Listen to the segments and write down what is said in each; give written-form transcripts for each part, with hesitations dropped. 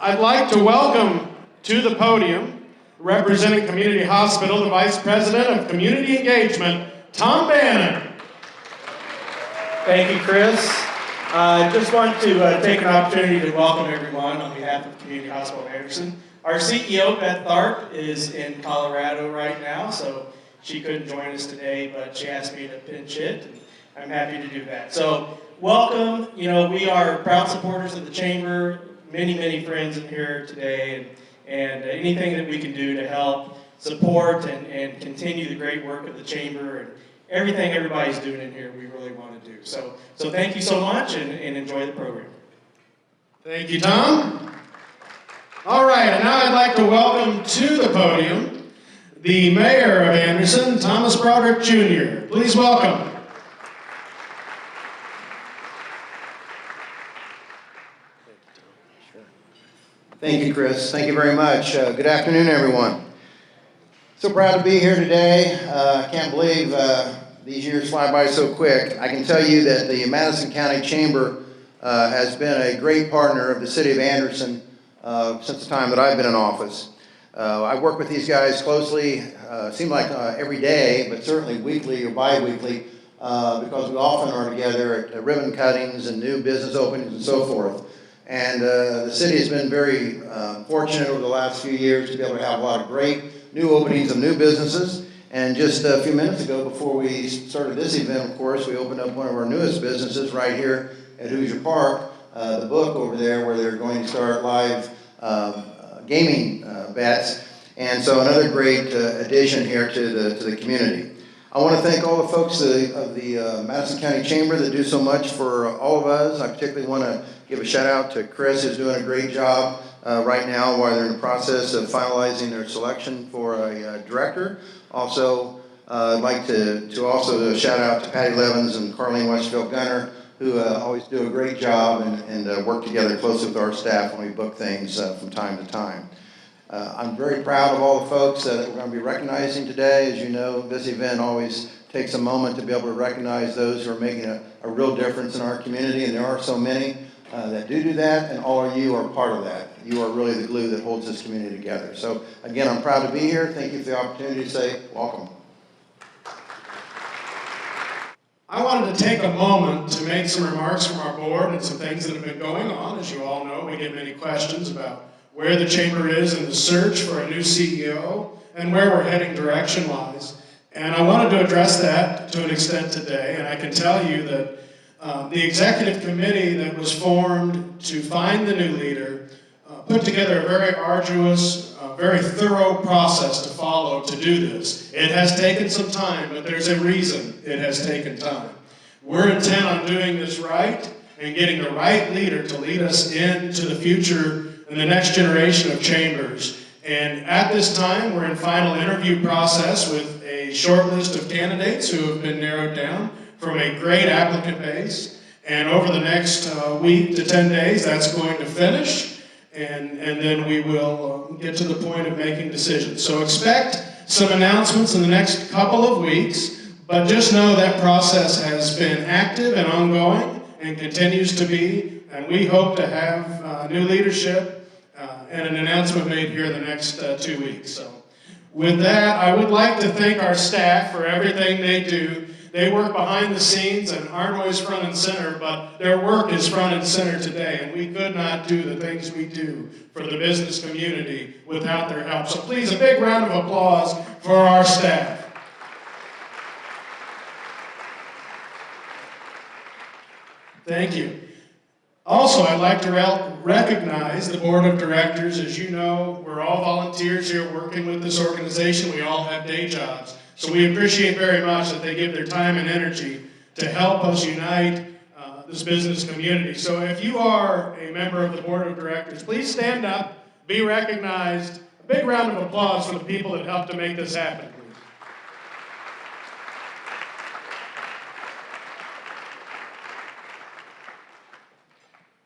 I'd like to welcome to the podium, representing Community Hospital, the Vice President of Community Engagement, Tom Bannon. Thank you, Chris. I just want to take an opportunity to welcome everyone on behalf of Community Hospital of Anderson. Our CEO, Beth Tharp, is in Colorado right now, so she couldn't join us today, but she asked me to pinch hit, and I'm happy to do that. So, welcome. You know, we are proud supporters of the Chamber, many friends in here today, and anything that we can do to help support and continue the great work of the Chamber and everything everybody's doing in here, we really want to do. So thank you so much, and enjoy the program. Thank you, Tom. All right, and now I'd like to welcome to the podium the Mayor of Anderson, Thomas Broderick Jr. Please welcome. Thank you, Chris. Thank you very much. Good afternoon, everyone. So proud to be here today. I can't believe these years fly by so quick. I can tell you that the Madison County Chamber has been a great partner of the City of Anderson since the time that I've been in office. I work with these guys closely, seems like every day, but certainly weekly or bi-weekly, because we often are together at ribbon cuttings and new business openings and so forth. And the city has been very fortunate over the last few years to be able to have a lot of great new openings of new businesses. And just a few minutes ago, before we started this event, of course, we opened up one of our newest businesses right here at Hoosier Park, the Book over there, where they're going to start live gaming bets. And so another great addition here to the community. I want to thank all the folks of the Madison County Chamber that do so much for all of us. I particularly want to give a shout out to Chris, who's doing a great job right now while they're in the process of finalizing their selection for a director. Also, I'd like to also shout out to Patty Levins and Carlene Westfield Gunner, who always do a great job and work together closely with our staff when we book things from time to time. I'm very proud of all the folks that we're going to be recognizing today. As you know, this event always takes a moment to be able to recognize those who are making a real difference in our community, and there are so many that do that, and all of you are part of that. You are really the glue that holds this community together. So again, I'm proud to be here. Thank you for the opportunity to say welcome. I wanted to take a moment to make some remarks from our board and some things that have been going on. As you all know, we get many questions about where the Chamber is in the search for a new CEO and where we're heading direction-wise. And I wanted to address that to an extent today, and I can tell you that the executive committee that was formed to find the new leader put together a very arduous, very thorough process to follow to do this. It has taken some time, but there's a reason it has taken time. We're intent on doing this right and getting the right leader to lead us into the future and the next generation of chambers. And at this time, we're in final interview process with a short list of candidates who have been narrowed down from a great applicant base. And over the next week to 10 days, that's going to finish. And then we will get to the point of making decisions. So expect some announcements in the next couple of weeks, but just know that process has been active and ongoing and continues to be. And we hope to have new leadership and an announcement made here in the next 2 weeks. So with that, I would like to thank our staff for everything they do. They work behind the scenes and aren't always front and center, but their work is front and center today, and we could not do the things we do for the business community without their help. So please, a big round of applause for our staff. Thank you. Also, I'd like to recognize the board of directors. As you know, we're all volunteers here working with this organization. We all have day jobs. So we appreciate very much that they give their time and energy to help us unite this business community. So if you are a member of the board of directors, please stand up, be recognized. A big round of applause for the people that helped to make this happen, please.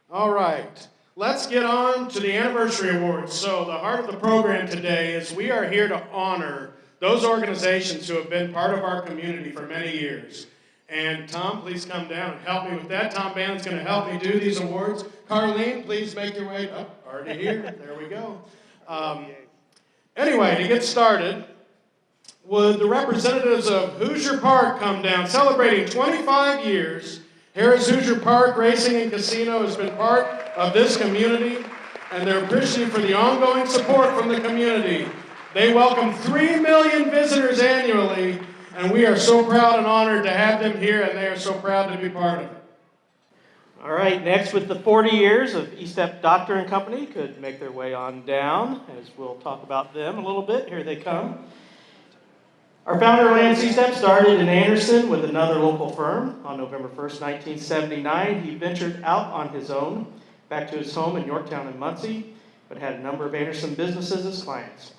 All right, let's get on to the anniversary awards. So the heart of the program today is we are here to honor those organizations who have been part of our community for many years. And Tom, please come down and help me with that. Tom Bannon's going to help me do these awards. Carlene, please make your way up. Already here. There we go. Anyway, to get started, would the representatives of Hoosier Park come down, celebrating 25 years? Harris Hoosier Park Racing and Casino has been part of this community, and they're appreciative for the ongoing support from the community. They welcome 3 million visitors annually, and we are so proud and honored to have them here, and they are so proud to be part of it. All right, next with the 40 years of Estep Doctor and Company could make their way on down, as we'll talk about them a little bit. Here they come. Our founder, Lance Estep, started in Anderson with another local firm. On November 1st, 1979, he ventured out on his own, back to his home in Yorktown and Muncie, but had a number of Anderson businesses as clients.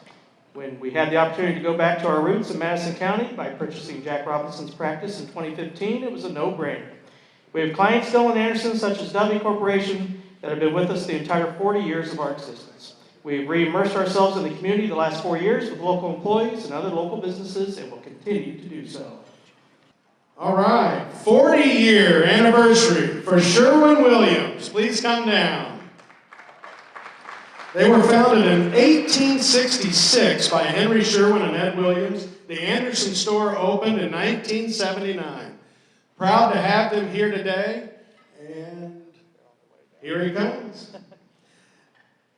When we had the opportunity to go back to our roots in Madison County by purchasing Jack Robinson's practice in 2015, it was a no-brainer. We have clients still in Anderson, such as W Corporation, that have been with us the entire 40 years of our existence. We've re-immersed ourselves in the community the last 4 years with local employees and other local businesses, and will continue to do so. All right, 40-year anniversary for Sherwin-Williams. Please come down. They were founded in 1866 by Henry Sherwin and Ed Williams. The Anderson store opened in 1979. Proud to have them here today, and here he comes.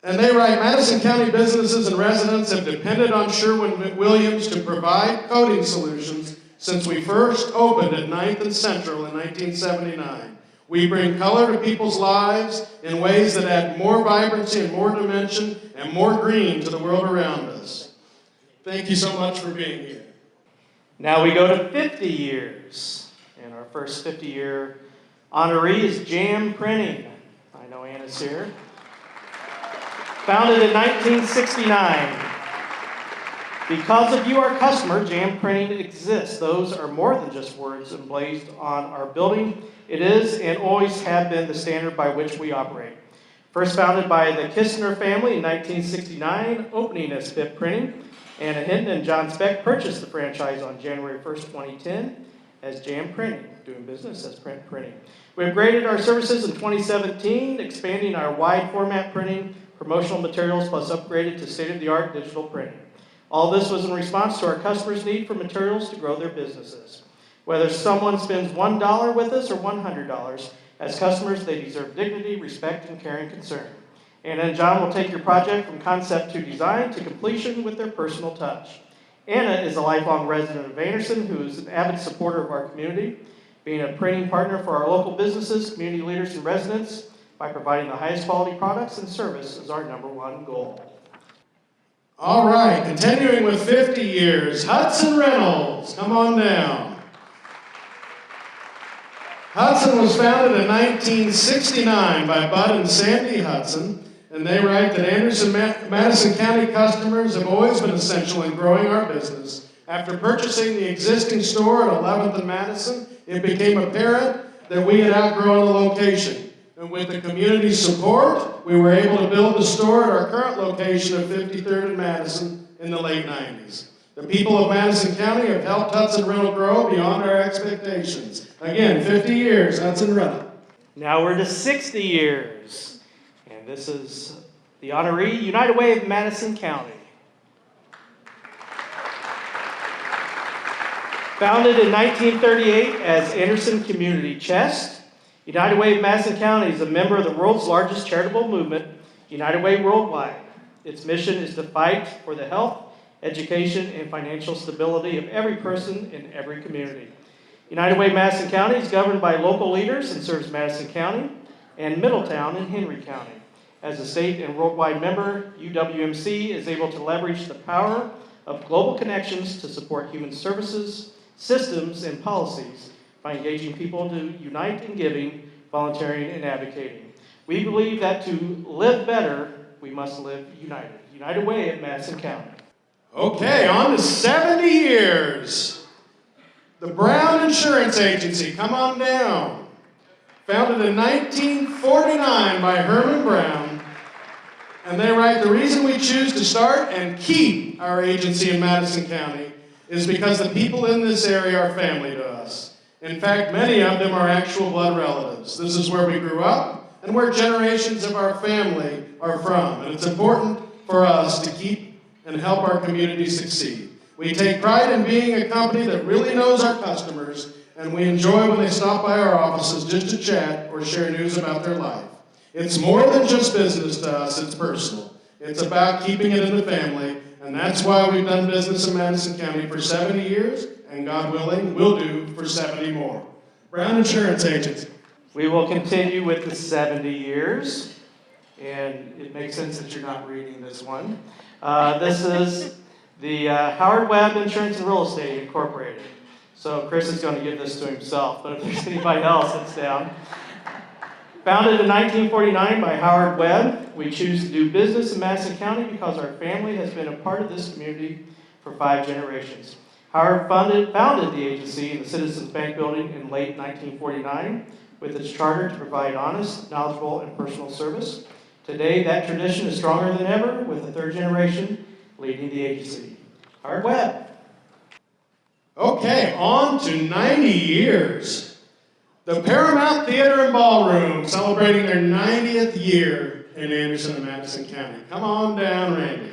And they write, Madison County businesses and residents have depended on Sherwin-Williams to provide coating solutions since we first opened at 9th and Central in 1979. We bring color to people's lives in ways that add more vibrancy and more dimension and more green to the world around us. Thank you so much for being here. Now we go to 50 years, and our first 50-year honoree is Jam Printing. I know Anna's here. Founded in 1969. Because of you, our customer, Jam Printing exists. Those are more than just words emblazoned on our building. It is and always have been the standard by which we operate. First founded by the Kistner family in 1969, opening as Spip Printing. Anna Hinton and John Speck purchased the franchise on January 1st, 2010 as Jam Printing, doing business as Print Printing. We upgraded our services in 2017, expanding our wide format printing, promotional materials, plus upgraded to state-of-the-art digital printing. All this was in response to our customers' need for materials to grow their businesses. Whether someone spends $1 with us or $100, as customers, they deserve dignity, respect, and care and concern. Anna and John will take your project from concept to design to completion with their personal touch. Anna is a lifelong resident of Anderson who is an avid supporter of our community, being a printing partner for our local businesses, community leaders, and residents by providing the highest quality products and service is our #1 goal. All right, continuing with 50 years, Hudson Reynolds, come on down. Hudson was founded in 1969 by Bud and Sandy Hudson, and they write that Anderson Madison County customers have always been essential in growing our business. After purchasing the existing store at 11th and Madison, it became apparent that we had outgrown the location. And with the community's support, we were able to build the store at our current location of 53rd and Madison in the late 90s. The people of Madison County have helped Hudson Rental grow beyond our expectations. Again, 50 years, Hudson Rental. Now we're to 60 years, and this is the honoree, United Way of Madison County. Founded in 1938 as Anderson Community Chest, United Way of Madison County is a member of the world's largest charitable movement, United Way Worldwide. Its mission is to fight for the health, education, and financial stability of every person in every community. United Way Madison County is governed by local leaders and serves Madison County and Middletown and Henry County. As a state and worldwide member, UWMC is able to leverage the power of global connections to support human services, systems, and policies by engaging people to unite in giving, volunteering, and advocating. We believe that to live better, we must live united. United Way of Madison County. Okay, on to 70 years. The Brown Insurance Agency, come on down. Founded in 1949 by Herman Brown. And they write, the reason we choose to start and keep our agency in Madison County is because the people in this area are family to us. In fact, many of them are actual blood relatives. This is where we grew up and where generations of our family are from, and it's important for us to keep and help our community succeed. We take pride in being a company that really knows our customers, and we enjoy when they stop by our offices just to chat or share news about their life. It's more than just business to us, it's personal. It's about keeping it in the family, and that's why we've done business in Madison County for 70 years, and God willing, we'll do for 70 more. Brown Insurance Agency. We will continue with the 70 years, and it makes sense that you're not reading this one. This is the Howard Webb Insurance and Real Estate Incorporated. So Chris is going to give this to himself, but if there's anybody else that's down. Founded in 1949 by Howard Webb, we choose to do business in Madison County because our family has been a part of this community for 5 generations. Howard founded the agency in the Citizens Bank building in late 1949 with its charter to provide honest, knowledgeable, and personal service. Today, that tradition is stronger than ever with the 3rd generation leading the agency. Howard Webb. Okay, on to 90 years. The Paramount Theater and Ballroom celebrating their 90th year in Anderson and Madison County. Come on down, Randy.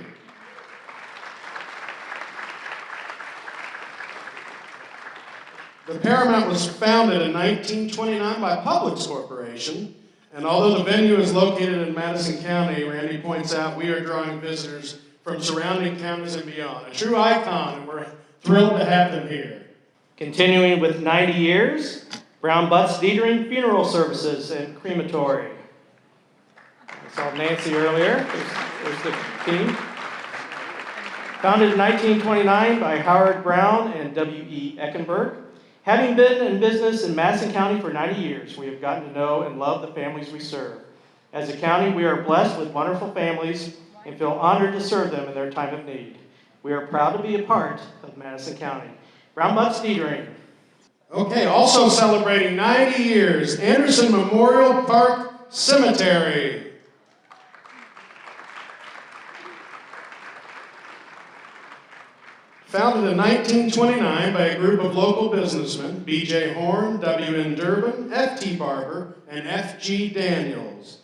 The Paramount was founded in 1929 by Publix Corporation, and although the venue is located in Madison County, Randy points out we are drawing visitors from surrounding counties and beyond. A true icon, and we're thrilled to have them here. Continuing with 90 years, Brown Butts Dietering Funeral Services and Crematory. I saw Nancy earlier. There's the team. Founded in 1929 by Howard Brown and W.E. Eckenberg. Having been in business in Madison County for 90 years, we have gotten to know and love the families we serve. As a county, we are blessed with wonderful families and feel honored to serve them in their time of need. We are proud to be a part of Madison County. Brown Butts Dietering. Okay, also celebrating 90 years, Anderson Memorial Park Cemetery. Founded in 1929 by a group of local businessmen, B.J. Horn, W.N. Durbin, F.T. Barber, and F.G. Daniels.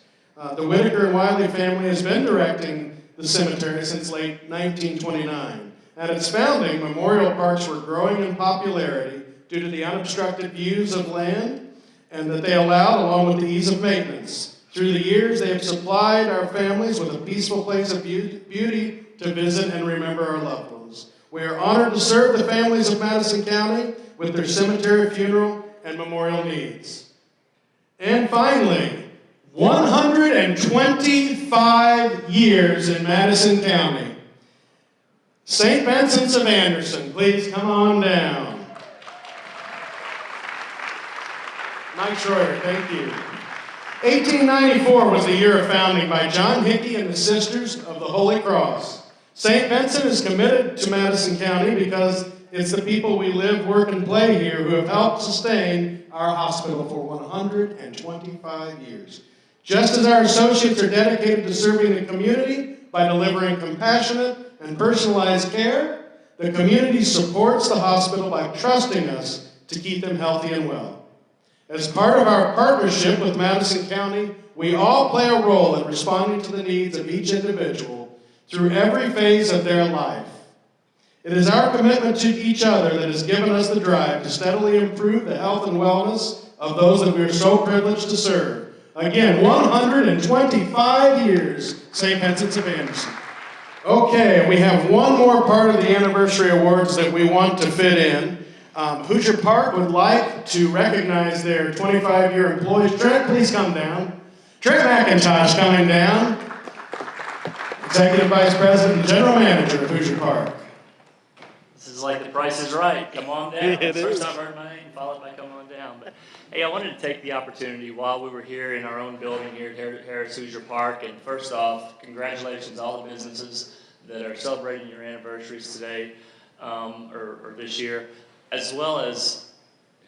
The Whitaker and Wiley family has been directing the cemetery since late 1929. At its founding, memorial parks were growing in popularity due to the unobstructed views of land and that they allowed, along with the ease of maintenance. Through the years, they have supplied our families with a peaceful place of beauty to visit and remember our loved ones. We are honored to serve the families of Madison County with their cemetery, funeral, and memorial needs. And finally, 125 years in Madison County. St. Vincent's of Anderson, please come on down. Mike Schroeder, thank you. 1894 was the year of founding by John Hickey and the Sisters of the Holy Cross. St. Vincent is committed to Madison County because it's the people we live, work, and play here who have helped sustain our hospital for 125 years. Just as our associates are dedicated to serving the community by delivering compassionate and personalized care, the community supports the hospital by trusting us to keep them healthy and well. As part of our partnership with Madison County, we all play a role in responding to the needs of each individual through every phase of their life. It is our commitment to each other that has given us the drive to steadily improve the health and wellness of those that we are so privileged to serve. Again, 125 years, St. Vincent's of Anderson. Okay, we have one more part of the anniversary awards that we want to fit in. Hoosier Park would like to recognize their 25-year employees. Trent, please come down. Trent McIntosh coming down. Executive Vice President and General Manager of Hoosier Park. This is like The Price is Right. Come on down. It's the first time I've heard my name, followed by come on down. But hey, I wanted to take the opportunity while we were here in our own building here at Harris Hoosier Park. And first off, congratulations to all the businesses that are celebrating your anniversaries today or this year, as well as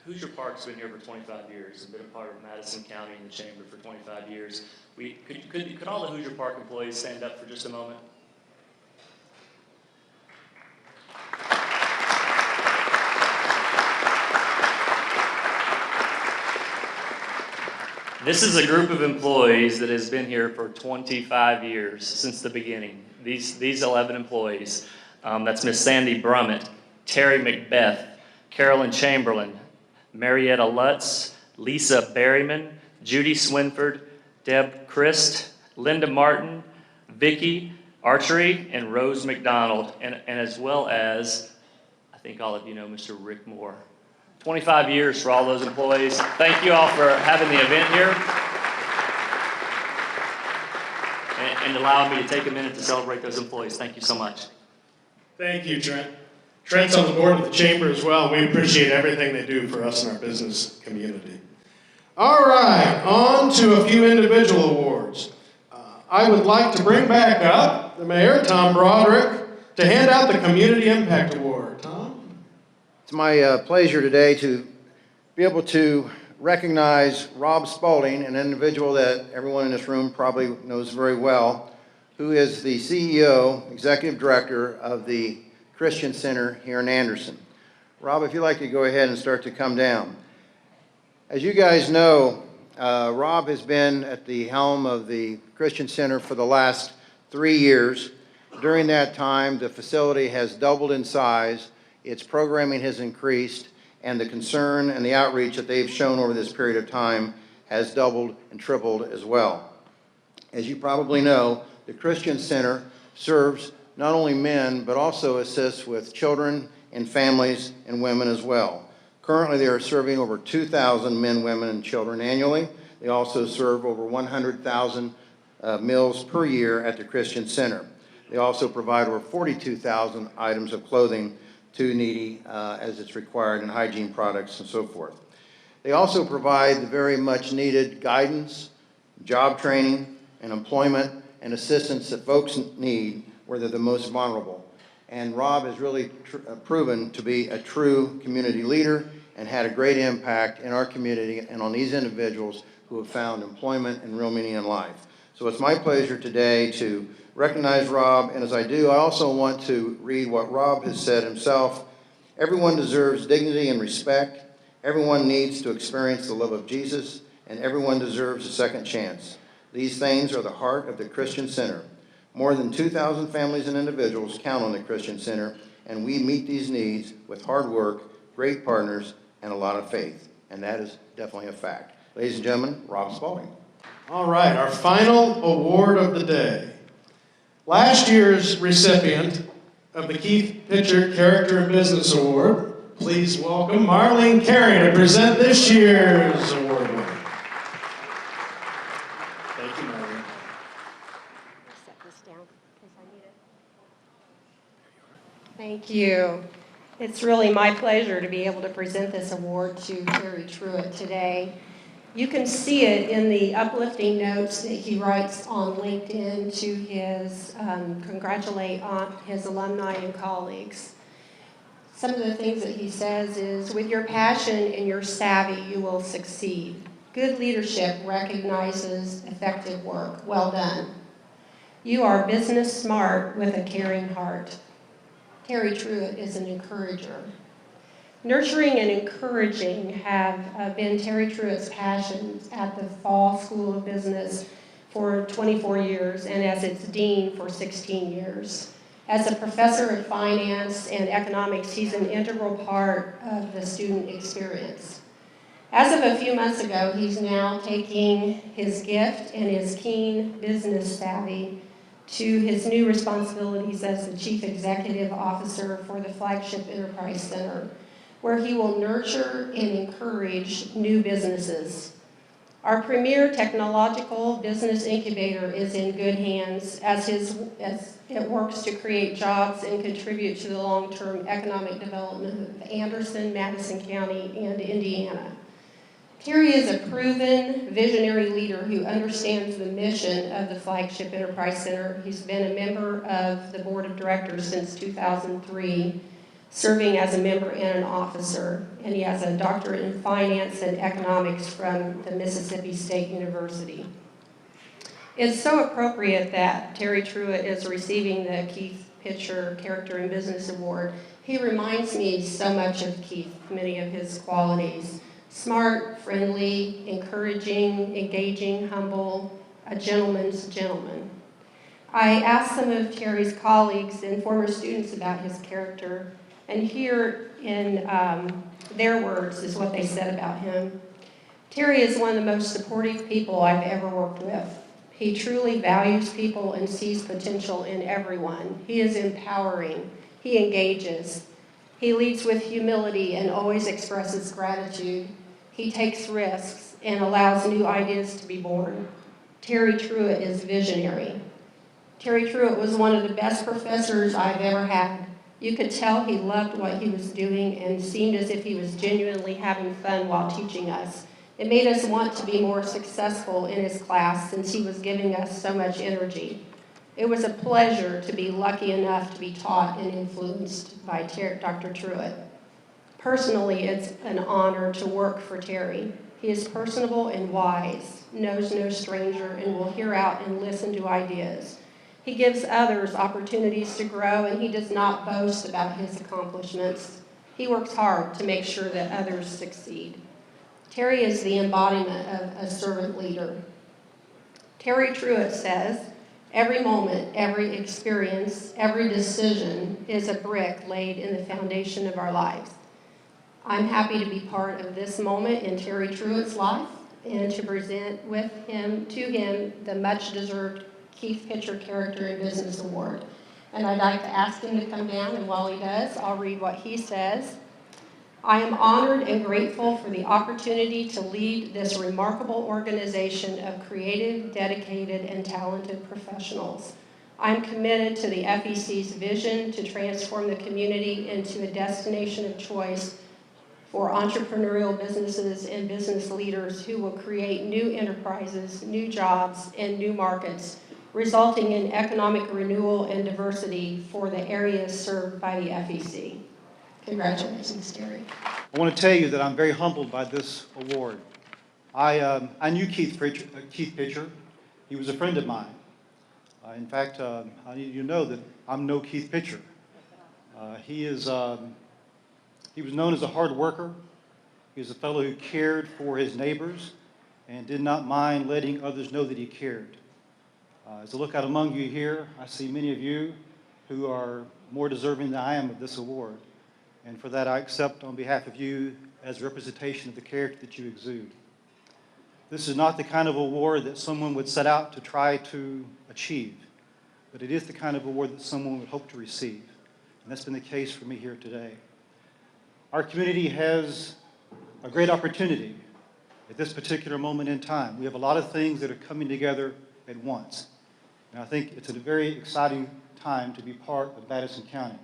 Hoosier Park's been here for 25 years and been a part of Madison County and the Chamber for 25 years. Could all the Hoosier Park employees stand up for just a moment? This is a group of employees that has been here for 25 years, since the beginning. These 11 employees. That's Miss Sandy Brummett, Terry Macbeth, Carolyn Chamberlain, Marietta Lutz, Lisa Berryman, Judy Swinford, Deb Christ, Linda Martin, Vicky Archery, and Rose McDonald, and as well as, I think all of you know Mr. Rick Moore. 25 years for all those employees. Thank you all for having the event here and allowing me to take a minute to celebrate those employees. Thank you so much. Thank you, Trent. Trent's on the board of the chamber as well. We appreciate everything they do for us in our business community. All right, on to a few individual awards. I would like to bring back up the mayor, Tom Broderick, to hand out the Community Impact Award. Tom? It's my pleasure today to be able to recognize Rob Spalding, an individual that everyone in this room probably knows very well, who is the CEO, Executive Director of the Christian Center here in Anderson. Rob, if you'd like to go ahead and start to come down. As you guys know, Rob has been at the helm of the Christian Center for the last 3 years. During that time, the facility has doubled in size, its programming has increased, and the concern and the outreach that they've shown over this period of time has doubled and tripled as well. As you probably know, the Christian Center serves not only men, but also assists with children and families and women as well. Currently, they are serving over 2,000 men, women, and children annually. They also serve over 100,000 meals per year at the Christian Center. They also provide over 42,000 items of clothing to needy as it's required in hygiene products and so forth. They also provide the very much needed guidance, job training, and employment and assistance that folks need where they're the most vulnerable. And Rob has really proven to be a true community leader and had a great impact in our community and on these individuals who have found employment and real meaning in life. So it's my pleasure today to recognize Rob, and as I do, I also want to read what Rob has said himself. Everyone deserves dignity and respect. Everyone needs to experience the love of Jesus, and everyone deserves a second chance. These things are the heart of the Christian Center. More than 2,000 families and individuals count on the Christian Center, and we meet these needs with hard work, great partners, and a lot of faith. And that is definitely a fact. Ladies and gentlemen, Rob Spalding. All right, our final award of the day. Last year's recipient of the Keith Pitcher Character and Business Award, please welcome Marlene Carey to present this year's award winner. Thank you, Marlene. Set this down in case I need it. Thank you. It's really my pleasure to be able to present this award to Terry Truitt today. You can see it in the uplifting notes that he writes on LinkedIn to his congratulate on his alumni and colleagues. Some of the things that he says is, with your passion and your savvy, you will succeed. Good leadership recognizes effective work. Well done. You are business smart with a caring heart. Terry Truitt is an encourager. Nurturing and encouraging have been Terry Truitt's passions at the Fall School of Business for 24 years and as its dean for 16 years. As a professor of finance and economics, he's an integral part of the student experience. As of a few months ago, he's now taking his gift and his keen business savvy to his new responsibilities as the Chief Executive Officer for the Flagship Enterprise Center, where he will nurture and encourage new businesses. Our premier technological business incubator is in good hands as it works to create jobs and contribute to the long-term economic development of Anderson, Madison County, and Indiana. Terry is a proven visionary leader who understands the mission of the Flagship Enterprise Center. He's been a member of the board of directors since 2003, serving as a member and an officer, and he has a doctorate in finance and economics from the Mississippi State University. It's so appropriate that Terry Truitt is receiving the Keith Pitcher Character and Business Award. He reminds me so much of Keith, many of his qualities. Smart, friendly, encouraging, engaging, humble, a gentleman's gentleman. I asked some of Terry's colleagues and former students about his character, and here in their words is what they said about him. Terry is one of the most supportive people I've ever worked with. He truly values people and sees potential in everyone. He is empowering. He engages. He leads with humility and always expresses gratitude. He takes risks and allows new ideas to be born. Terry Truitt is visionary. Terry Truitt was one of the best professors I've ever had. You could tell he loved what he was doing and seemed as if he was genuinely having fun while teaching us. It made us want to be more successful in his class since he was giving us so much energy. It was a pleasure to be lucky enough to be taught and influenced by Dr. Truitt. Personally, it's an honor to work for Terry. He is personable and wise, knows no stranger, and will hear out and listen to ideas. He gives others opportunities to grow, and he does not boast about his accomplishments. He works hard to make sure that others succeed. Terry is the embodiment of a servant leader. Terry Truitt says, "Every moment, every experience, every decision is a brick laid in the foundation of our lives." I'm happy to be part of this moment in Terry Truitt's life and to present to him the much-deserved Keith Pitcher Character and Business Award. And I'd like to ask him to come down, and while he does, I'll read what he says. "I am honored and grateful for the opportunity to lead this remarkable organization of creative, dedicated, and talented professionals. I'm committed to the FEC's vision to transform the community into a destination of choice for entrepreneurial businesses and business leaders who will create new enterprises, new jobs, and new markets, resulting in economic renewal and diversity for the areas served by the FEC." Congratulations, Terry. I want to tell you that I'm very humbled by this award. I knew Keith Pitcher. He was a friend of mine. In fact, I need you to know that I'm no Keith Pitcher. He was known as a hard worker. He was a fellow who cared for his neighbors and did not mind letting others know that he cared. As I look out among you here, I see many of you who are more deserving than I am of this award. And for that, I accept on behalf of you as a representation of the character that you exude. This is not the kind of award that someone would set out to try to achieve, but it is the kind of award that someone would hope to receive. And that's been the case for me here today. Our community has a great opportunity at this particular moment in time. We have a lot of things that are coming together at once. And I think it's a very exciting time to be part of Madison County.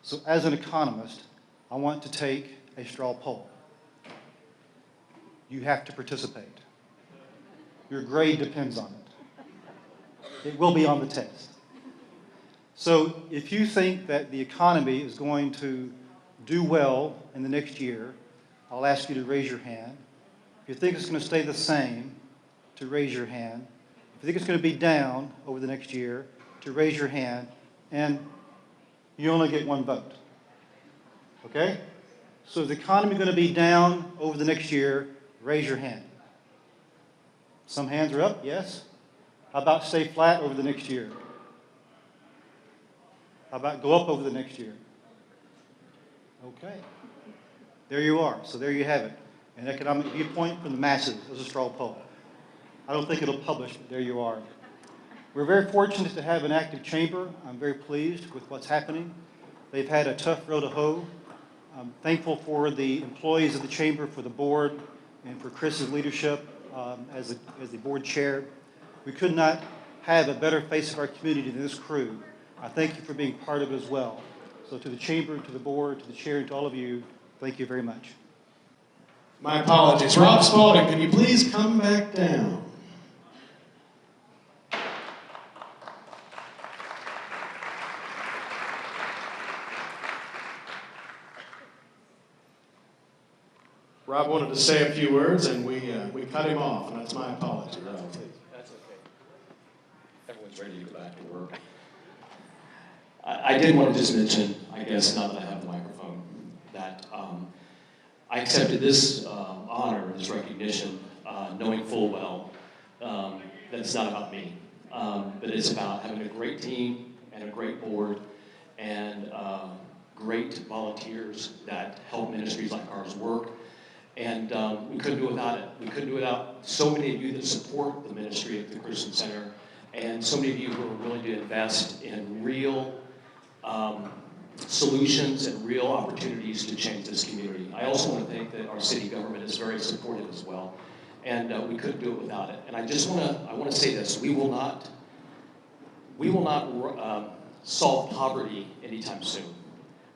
So as an economist, I want to take a straw poll. You have to participate. Your grade depends on it. It will be on the test. So if you think that the economy is going to do well in the next year, I'll ask you to raise your hand. If you think it's going to stay the same, to raise your hand. If you think it's going to be down over the next year, to raise your hand, and you only get one vote. Okay? So is the economy going to be down over the next year? Raise your hand. Some hands are up, yes. How about stay flat over the next year? How about go up over the next year? Okay. There you are. So there you have it. An economic viewpoint from the masses as a straw poll. I don't think it'll publish, but there you are. We're very fortunate to have an active chamber. I'm very pleased with what's happening. They've had a tough row to hoe. I'm thankful for the employees of the chamber, for the board, and for Chris's leadership as the board chair. We could not have a better face of our community than this crew. I thank you for being part of it as well. So to the chamber, to the board, to the chair, and to all of you, thank you very much. My apologies. Rob Spalding, can you please come back down? Rob wanted to say a few words, and we cut him off, and that's my apology, Rob. That's okay. Everyone's ready to go back to work. I did want to just mention, I guess now that I have the microphone, that I accepted this honor, this recognition, knowing full well that it's not about me, but it's about having a great team and a great board and great volunteers that help ministries like ours work. And we couldn't do it without it. We couldn't do it without so many of you that support the ministry at the Christian Center, and so many of you who are willing to invest in real solutions and real opportunities to change this community. I also want to think that our city government is very supportive as well, and we couldn't do it without it. And I want to say this: we will not solve poverty anytime soon,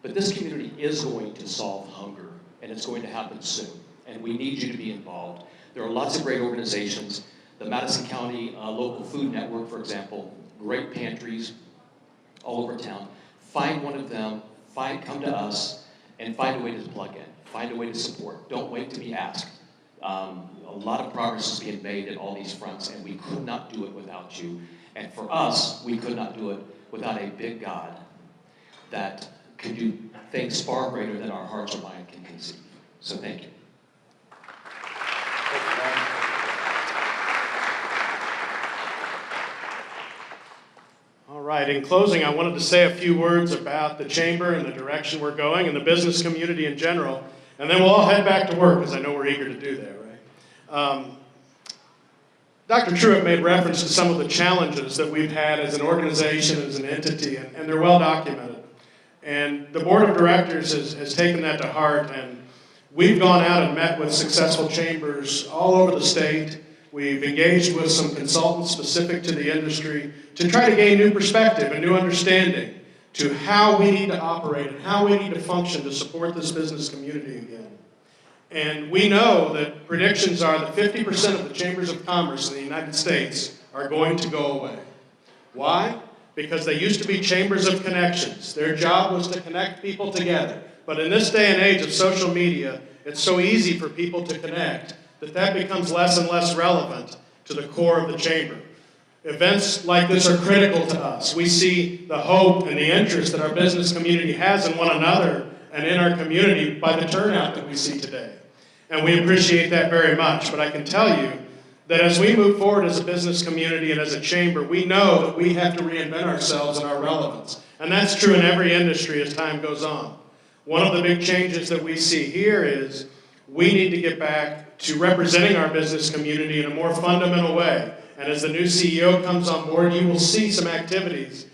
but this community is going to solve hunger, and it's going to happen soon. And we need you to be involved. There are lots of great organizations. The Madison County Local Food Network, for example, great pantries all over town. Find one of them, come to us, and find a way to plug in. Find a way to support. Don't wait to be asked. A lot of progress is being made at all these fronts, and we could not do it without you. And for us, we could not do it without a big God that can do things far greater than our hearts or mind can conceive. So thank you. All right, in closing, I wanted to say a few words about the chamber and the direction we're going and the business community in general, and then we'll all head back to work, because I know we're eager to do that, right? Dr. Truitt made reference to some of the challenges that we've had as an organization, as an entity, and they're well documented. And the board of directors has taken that to heart, and we've gone out and met with successful chambers all over the state. We've engaged with some consultants specific to the industry to try to gain new perspective and new understanding to how we need to operate and how we need to function to support this business community again. And we know that predictions are that 50% of the chambers of commerce in the United States are going to go away. Why? Because they used to be chambers of connections. Their job was to connect people together. But in this day and age of social media, it's so easy for people to connect that becomes less and less relevant to the core of the chamber. Events like this are critical to us. We see the hope and the interest that our business community has in one another and in our community by the turnout that we see today. And we appreciate that very much. But I can tell you that as we move forward as a business community and as a chamber, we know that we have to reinvent ourselves and our relevance. And that's true in every industry as time goes on. One of the big changes that we see here is we need to get back to representing our business community in a more fundamental way. And as the new CEO comes on board, you will see some activities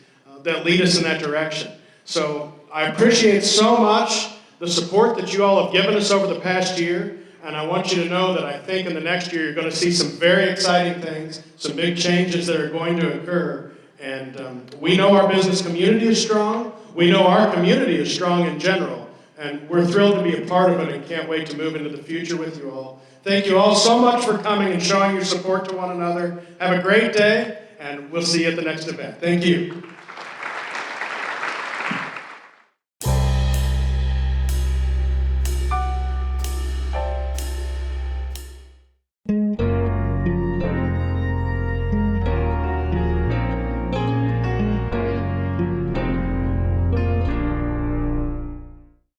that lead us in that direction. So I appreciate so much the support that you all have given us over the past year. And I want you to know that I think in the next year you're going to see some very exciting things, some big changes that are going to occur. And we know our business community is strong. We know our community is strong in general. And we're thrilled to be a part of it and can't wait to move into the future with you all. Thank you all so much for coming and showing your support to one another. Have a great day, and we'll see you at the next event. Thank you.